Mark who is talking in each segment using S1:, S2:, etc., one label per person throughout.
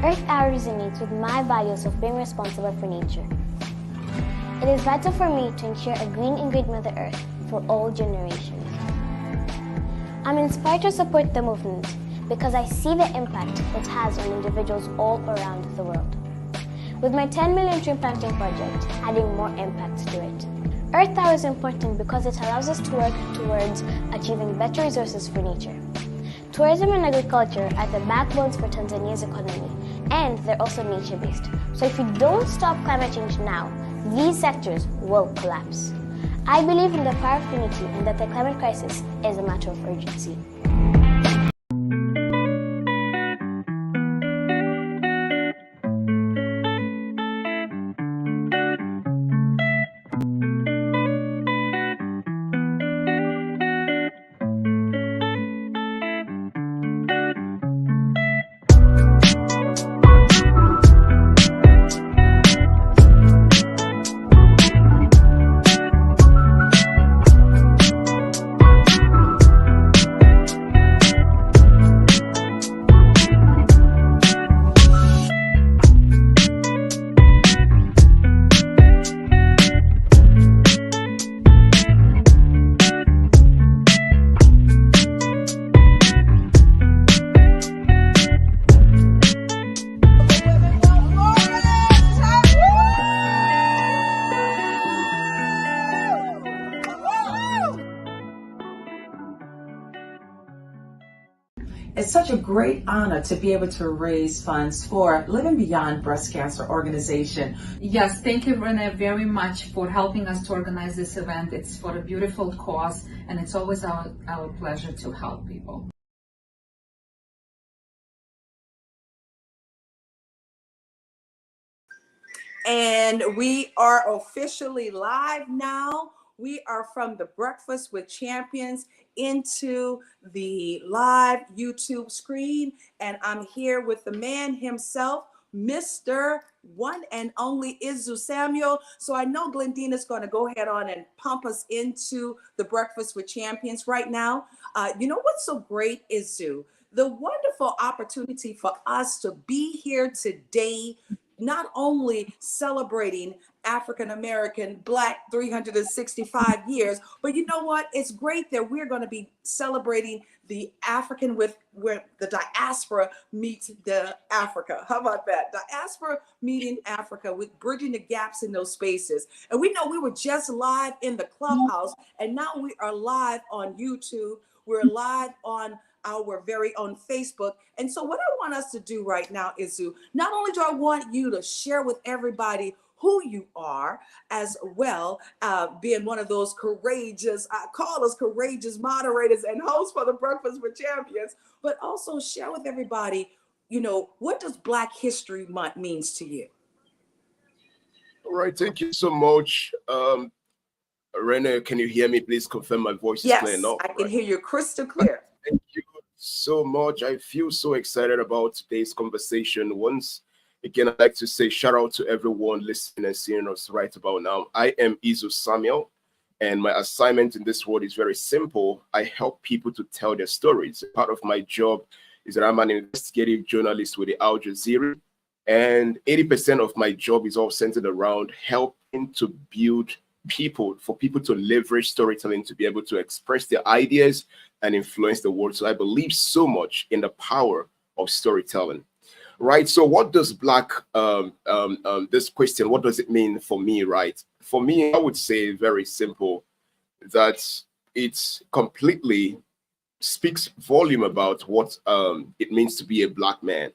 S1: Earth Hour resonates with my values of being responsible for nature. It is vital for me to ensure a green and great Mother Earth for all generations. I'm inspired to support the movement because I see the impact it has on individuals all around the world. With my 10 million tree planting project, adding more impact to it. Earth Hour is important because it allows us to work towards achieving better resources for nature. Tourism and agriculture are the backbones for Tanzania's economy, and they're also nature-based. So if we don't stop climate change now, these sectors will collapse. I believe in the power of unity and that the climate crisis is a matter of urgency.
S2: It's such a great honor to be able to raise funds for Living Beyond Breast Cancer organization.
S3: Yes, thank you, Renee, very much for helping us to organize this event. It's for a beautiful cause, and it's always our pleasure to help people.
S4: And we are officially live now. We are from the Breakfast with Champions into the live YouTube screen. And I'm here with the man himself, Mr. One and Only Izu Samuel. So I know Glendina's going to go ahead on and pump us into the Breakfast with Champions right now. You know what's so great, Izu? The wonderful opportunity for us to be here today, not only celebrating African American Black 365 years, but you know what? It's great that we're going to be celebrating the African with where the diaspora meets the Africa. How about that? Diaspora meeting Africa, with bridging the gaps in those spaces. And we know we were just live in the clubhouse, and now we are live on YouTube. We're live on our very own Facebook. And so what I want us to do right now, Izu, not only do I want you to share with everybody who you are, as well, being one of those courageous, I call us courageous moderators and hosts for the Breakfast with Champions, but also share with everybody, you know, what does Black History Month means to you?
S5: All right, thank you so much. Renee, can you hear me? Please confirm my voice is clear enough.
S4: Yes, I can hear you crystal clear.
S5: Thank you so much. I feel so excited about today's conversation. Once again, I'd like to say shout out to everyone listening and seeing us right about now. I am Izu Samuel, and my assignment in this world is very simple. I help people to tell their stories. Part of my job is that I'm an investigative journalist with the Al Jazeera, and 80% of my job is all centered around helping to build people, for people to leverage storytelling to be able to express their ideas and influence the world. So I believe so much in the power of storytelling. Right. So what does Black, this question, what does it mean for me, right? For me, I would say very simple, that it completely speaks volume about what it means to be a Black man.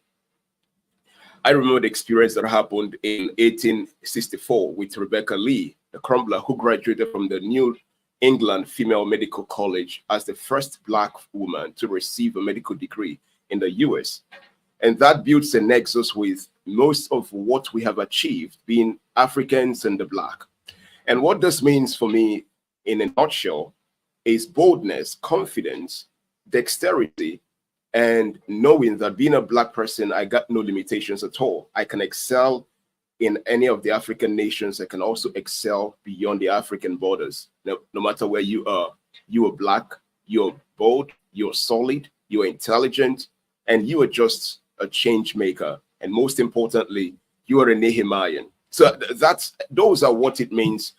S5: I remember the experience that happened in 1864 with Rebecca Lee, the crumbler who graduated from the New England Female Medical College as the first Black woman to receive a medical degree in the US. And that builds a nexus with most of what we have achieved, being Africans and the Black. And what this means for me, in a nutshell, is boldness, confidence, dexterity, and knowing that being a Black person, I got no limitations at all. I can excel in any of the African nations. I can also excel beyond the African borders. No matter where you are Black, you're bold, you're solid, you're intelligent, and you are just a change maker. And most importantly, you are a Nehemiah. So those are what it means.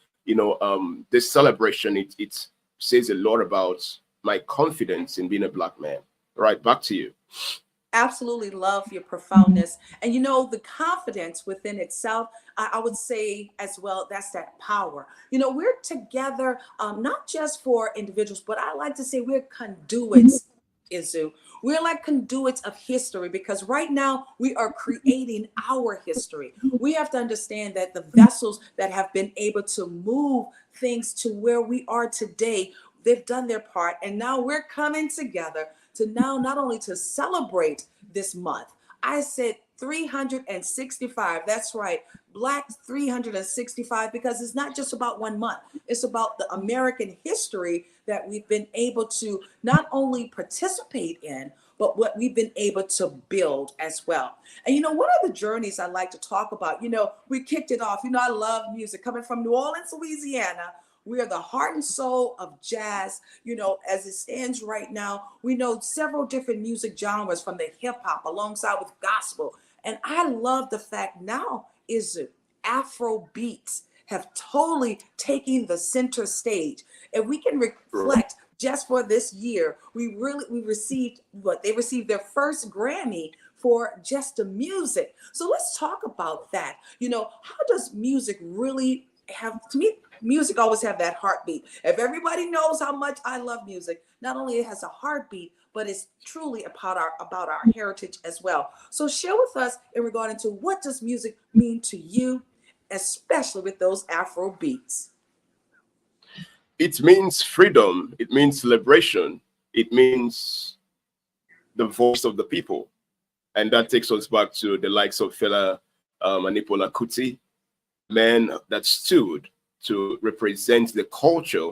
S5: This celebration, it says a lot about my confidence in being a Black man. Right, back to you.
S4: Absolutely love your profoundness. And the confidence within itself, I would say as well, that's that power. We're together, not just for individuals, but I like to say we're conduits, Izu. We're like conduits of history, because right now we are creating our history. We have to understand that the vessels that have been able to move things to where we are today, they've done their part. And now we're coming together to now not only to celebrate this month. I said 365. That's right. Black 365, because it's not just about one month. It's about the American history that we've been able to not only participate in, but what we've been able to build as well. And one of the journeys I like to talk about, we kicked it off. I love music. Coming from New Orleans, Louisiana, we are the heart and soul of jazz. As it stands right now, we know several different music genres, from the hip hop alongside with gospel. And I love the fact now is Afro beats have totally taken the center stage. And we can reflect just for this year, we received they received their first Grammy for just the music. So let's talk about that. How does music really have, to me, music always have that heartbeat. If everybody knows how much I love music, not only it has a heartbeat, but it's truly about our heritage as well. So share with us in regard to what does music mean to you, especially with those Afro beats.
S5: It means freedom. It means celebration. It means the voice of the people. And that takes us back to the likes of Fela Manipola Kuti, men that stood to represent the culture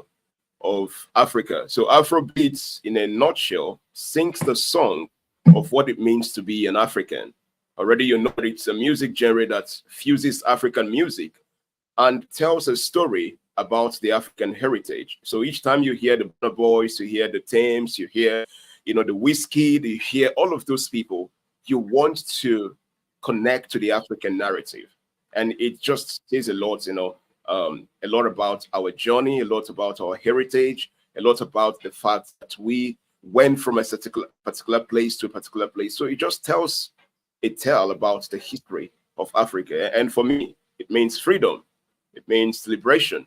S5: of Africa. So Afrobeats, in a nutshell, sings the song of what it means to be an African. Already you know it's a music genre that fuses African music and tells a story about the African heritage. So each time you hear the Burna Boys, you hear the Thames, you hear, the Whiskey, you hear all of those people, you want to connect to the African narrative. And it just says a lot, a lot about our journey, a lot about our heritage, a lot about the fact that we went from a particular place to a particular place. So it just tells a tale about the history of Africa. And for me, it means freedom. It means liberation.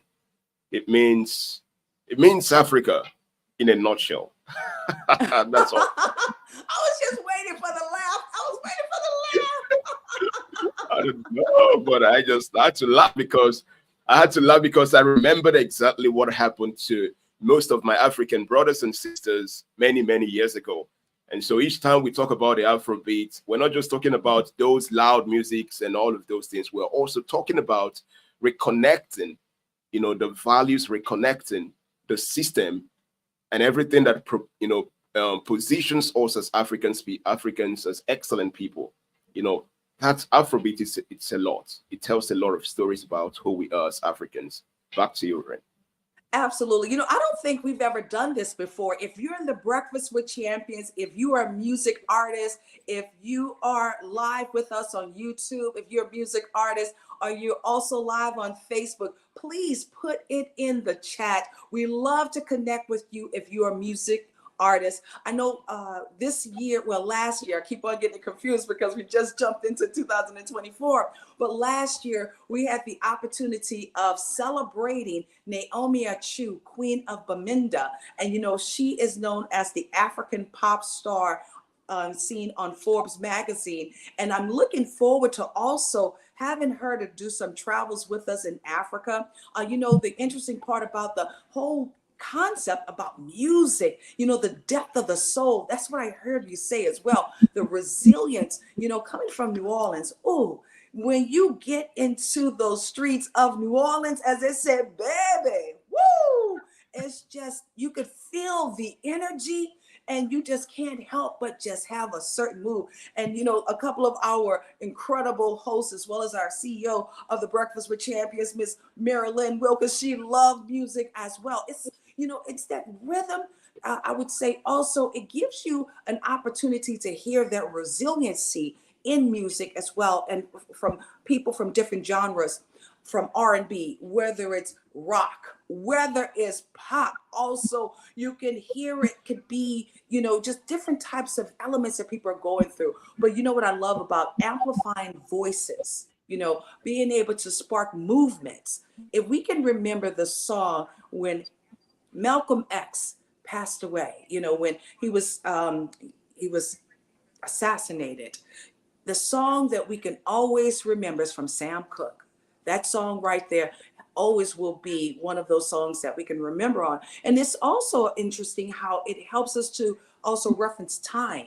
S5: It means Africa in a nutshell. That's all.
S4: I was just waiting for the laugh.
S5: I don't know, but I had to laugh because I remembered exactly what happened to most of my African brothers and sisters many, many years ago. And so each time we talk about the Afrobeat, we're not just talking about those loud musics and all of those things. We're also talking about reconnecting, the values, reconnecting the system and everything that, positions us as Africans as excellent people. That's Afrobeat. It's a lot. It tells a lot of stories about who we are as Africans. Back to you, Ren.
S4: Absolutely. I don't think we've ever done this before. If you're in the Breakfast with Champions, if you are a music artist, if you are live with us on YouTube, if you're a music artist, or you're also live on Facebook, please put it in the chat. We love to connect with you if you're a music artist. I know last year, I keep on getting confused because we just jumped into 2024, but last year we had the opportunity of celebrating Naomi Achu, Queen of Bamenda. And she is known as the African pop star seen on Forbes magazine. And I'm looking forward to also having her to do some travels with us in Africa. The interesting part about the whole concept about music, the depth of the soul. That's what I heard you say as well. The resilience, coming from New Orleans. Oh, when you get into those streets of New Orleans, as I said, baby, woo, it's just, you could feel the energy and you just can't help but just have a certain mood. And, a couple of our incredible hosts, as well as our CEO of the Breakfast with Champions, Miss Marilyn Wilkins, she loved music as well. It's that rhythm. I would say also it gives you an opportunity to hear that resiliency in music as well, and from people from different genres, from R&B, whether it's rock, whether it's pop. Also, you can hear it could be, just different types of elements that people are going through. But you know what I love about amplifying voices, being able to spark movements. If we can remember the song when Malcolm X passed away, when he was assassinated, the song that we can always remember is from Sam Cooke. That song right there always will be one of those songs that we can remember on. And it's also interesting how it helps us to also reference time.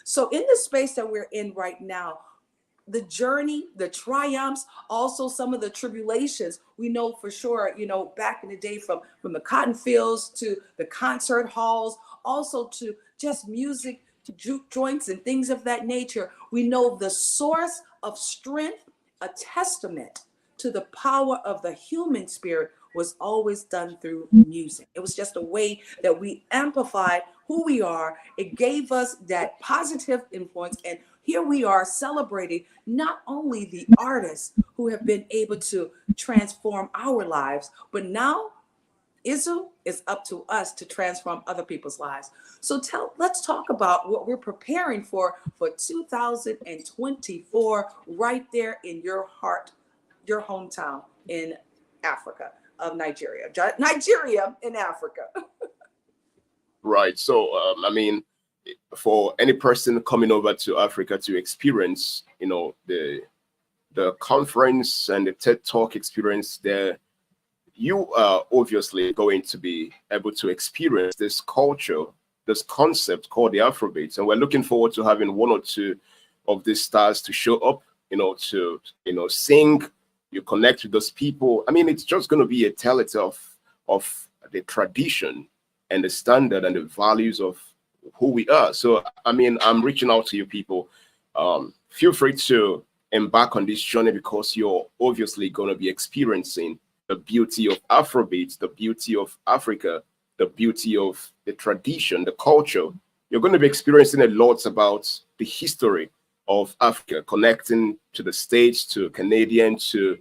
S4: So in the space that we're in right now, the journey, the triumphs, also some of the tribulations, we know for sure, back in the day, from the cotton fields to the concert halls, also to just music, to juke joints and things of that nature. We know the source of strength, a testament to the power of the human spirit, was always done through music. It was just a way that we amplified who we are. It gave us that positive influence. And here we are celebrating not only the artists who have been able to transform our lives, but now Izu, is up to us to transform other people's lives. So let's talk about what we're preparing for 2024 right there in your heart, your hometown in Africa of Nigeria. Nigeria in Africa.
S5: Right. So, for any person coming over to Africa to experience, the conference and the TED Talk experience there, you are obviously going to be able to experience this culture, this concept called the Afrobeat. And we're looking forward to having one or two of these stars to show up, to, sing, you connect with those people. It's just going to be a telltale of the tradition and the standard and the values of who we are. So, I'm reaching out to you people. Feel free to embark on this journey, because you're obviously going to be experiencing the beauty of Afrobeat, the beauty of Africa, the beauty of the tradition, the culture. You're going to be experiencing a lot about the history of Africa, connecting to the States, to Canadian, to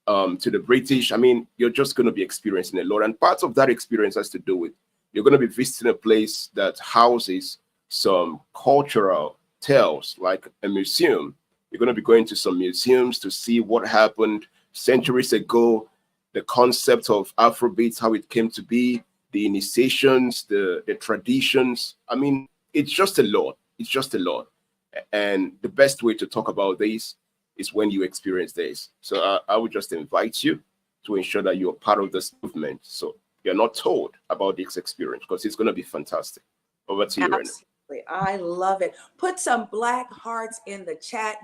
S5: the British. You're just going to be experiencing a lot. And part of that experience has to do with, you're going to be visiting a place that houses some cultural tales, like a museum. You're going to be going to some museums to see what happened centuries ago, the concept of Afrobeat, how it came to be, the initiations, the traditions. It's just a lot. It's just a lot. And the best way to talk about this is when you experience this. So I would just invite you to ensure that you're part of this movement, so you're not told about this experience, because it's going to be fantastic. Over to you, Renee.
S4: I love it. Put some black hearts in the chat.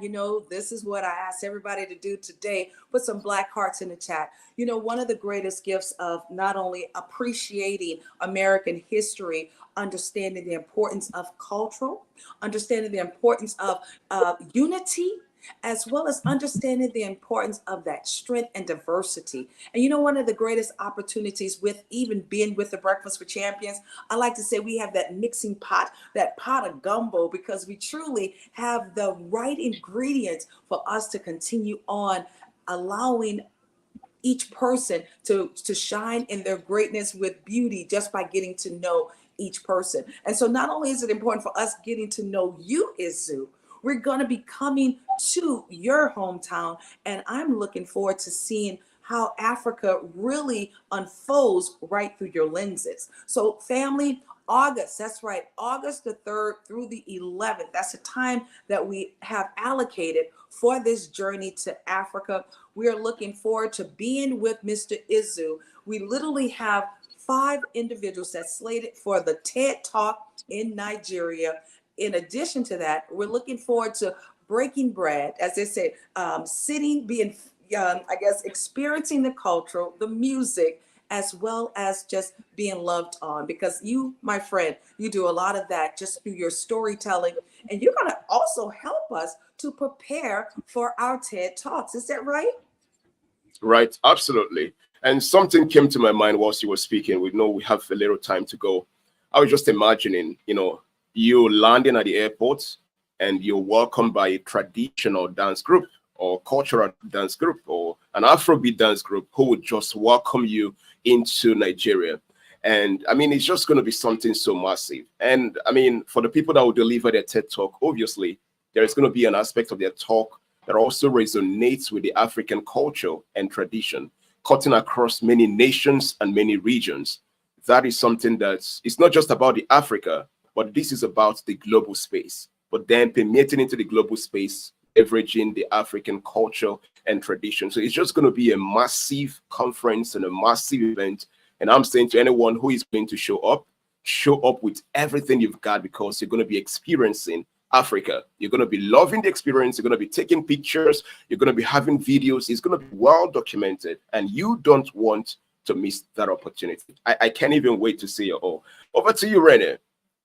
S4: This is what I asked everybody to do today. Put some black hearts in the chat. One of the greatest gifts of not only appreciating American history, understanding the importance of cultural, understanding the importance of unity, as well as understanding the importance of that strength and diversity. And one of the greatest opportunities with even being with the Breakfast with Champions, I like to say we have that mixing pot, that pot of gumbo, because we truly have the right ingredients for us to continue on allowing each person to shine in their greatness with beauty, just by getting to know each person. And so not only is it important for us getting to know you, Izu, we're going to be coming to your hometown, and I'm looking forward to seeing how Africa really unfolds right through your lenses. So family, August, that's right, August the 3rd through the 11th, that's the time that we have allocated for this journey to Africa. We are looking forward to being with Mr. Izu. We literally have 5 individuals that's slated for the TED Talk in Nigeria. In addition to that, we're looking forward to breaking bread, as they say, sitting, being, experiencing the culture, the music, as well as just being loved on. Because you, my friend, you do a lot of that just through your storytelling. And you're going to also help us to prepare for our TED Talks. Is that right?
S5: Right, absolutely. And something came to my mind whilst you were speaking. We know we have a little time to go. I was just imagining, you landing at the airport, and you're welcomed by a traditional dance group or cultural dance group or an Afrobeat dance group who would just welcome you into Nigeria. And I mean, it's just going to be something so massive. And I mean, for the people that will deliver their TED Talk, obviously, there is going to be an aspect of their talk that also resonates with the African culture and tradition, cutting across many nations and many regions. That is something that's, it's not just about the Africa, but this is about the global space. But then permeating into the global space, leveraging the African culture and tradition. So it's just going to be a massive conference and a massive event. And I'm saying to anyone who is going to show up with everything you've got, because you're going to be experiencing Africa. You're going to be loving the experience. You're going to be taking pictures. You're going to be having videos. It's going to be well documented, and you don't want to miss that opportunity. I can't even wait to see you all. Over to you, Renee.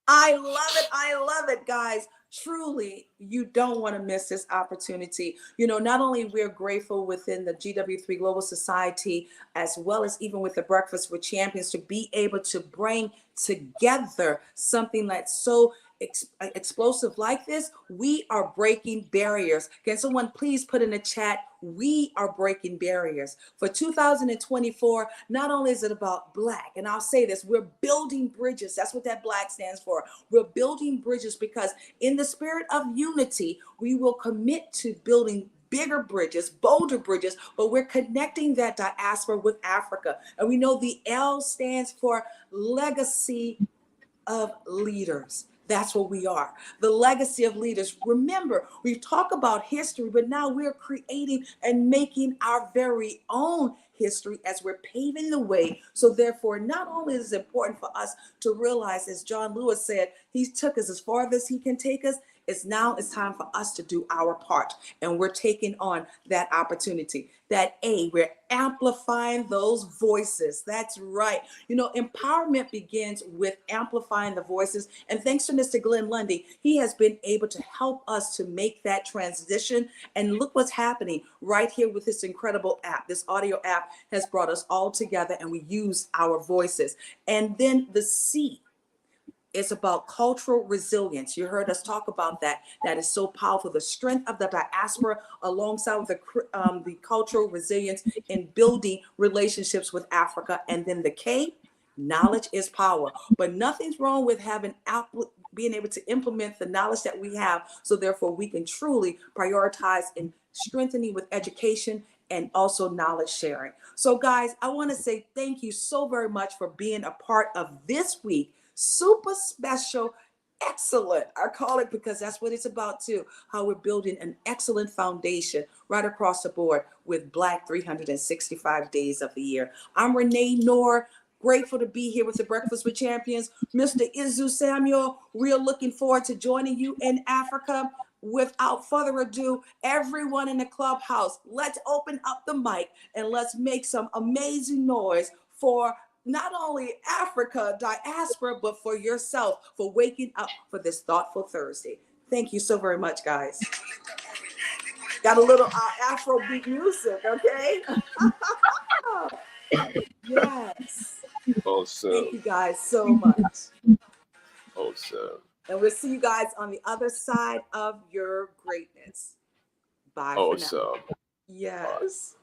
S4: I love it. I love it, guys. Truly, you don't want to miss this opportunity. You know, not only we're grateful within the GW3 Global Society, as well as even with the Breakfast with Champions, to be able to bring together something that's so explosive like this. We are breaking barriers. Can someone please put in the chat, we are breaking barriers. For 2024, not only is it about Black, and I'll say this, we're building bridges. That's what that Black stands for. We're building bridges because in the spirit of unity, we will commit to building bigger bridges, bolder bridges, but we're connecting that diaspora with Africa. And we know the L stands for legacy of leaders. That's what we are, the legacy of leaders. Remember, we talk about history, but now we're creating and making our very own history as we're paving the way. So therefore, not only is it important for us to realize, as John Lewis said, he took us as far as he can take us. It's time for us to do our part, and we're taking on that opportunity. That we're amplifying those voices. That's right. You know, empowerment begins with amplifying the voices. And thanks to Mr. Glenn Lundy, he has been able to help us to make that transition. And look what's happening right here with this incredible app. This audio app has brought us all together, and we use our voices. And then the C, it's about cultural resilience. You heard us talk about that. That is so powerful. The strength of the diaspora alongside with the cultural resilience in building relationships with Africa. And then the K, knowledge is power. But nothing's wrong with being able to implement the knowledge that we have. So therefore, we can truly prioritize in strengthening with education and also knowledge sharing. So guys, I want to say thank you so very much for being a part of this week. Super special, excellent. I call it because that's what it's about too, how we're building an excellent foundation right across the board with Black 365 days of the year. I'm Renee Knorr, grateful to be here with the Breakfast with Champions. Mr. Izu Samuel, real looking forward to joining you in Africa. Without further ado, everyone in the clubhouse, let's open up the mic and let's make some amazing noise for not only Africa, diaspora, but for yourself, for waking up for this thoughtful Thursday. Thank you so very much, guys. Got a little Afrobeat music, okay? Yes.
S5: Awesome.
S4: Thank you guys so much.
S5: Awesome.
S4: And we'll see you guys on the other side of your greatness. Bye for now.
S5: Awesome.
S4: Yes.